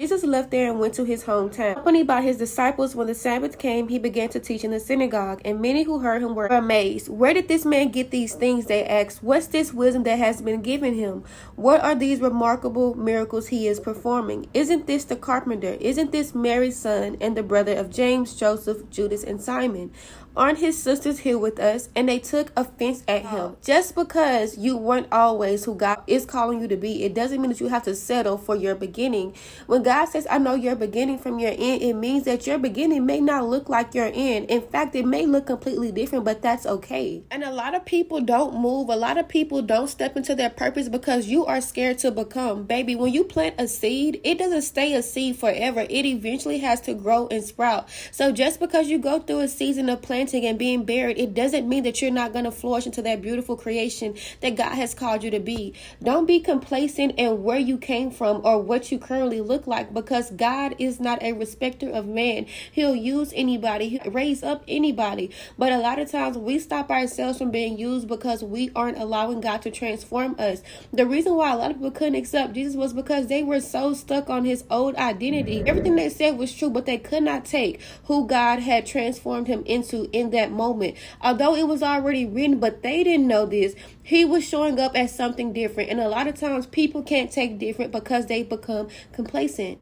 Jesus left there and went to his hometown. Accompanied by his disciples, when the Sabbath came, he began to teach in the synagogue, and many who heard him were amazed. Where did this man get these things? They asked. What's this wisdom that has been given him? What are these remarkable miracles he is performing? Isn't this the carpenter? Isn't this Mary's son and the brother of James, Joseph, Judas, and Simon? Aren't his sisters here with us? And they took offense at him. Just because you weren't always who God is calling you to be, it doesn't mean that you have to settle for your beginning. When God says, I know your beginning from your end, it means that your beginning may not look like your end. In fact, it may look completely different, but that's okay. And a lot of people don't move. A lot of people don't step into their purpose because you are scared to become. Baby, when you plant a seed, it doesn't stay a seed forever. It eventually has to grow and sprout. So just because you go through a season of planting and being buried, it doesn't mean that you're not going to flourish into that beautiful creation that God has called you to be. Don't be complacent in where you came from or what you currently look like, because God is not a respecter of man. He'll use anybody, he'll raise up anybody. But a lot of times we stop ourselves from being used because we aren't allowing God to transform us. The reason why a lot of people couldn't accept Jesus was because they were so stuck on his old identity. Everything they said was true, but they could not take who God had transformed him into in that moment. Although it was already written, but they didn't know this, he was showing up as something different. And a lot of times people can't take different because they become complacent.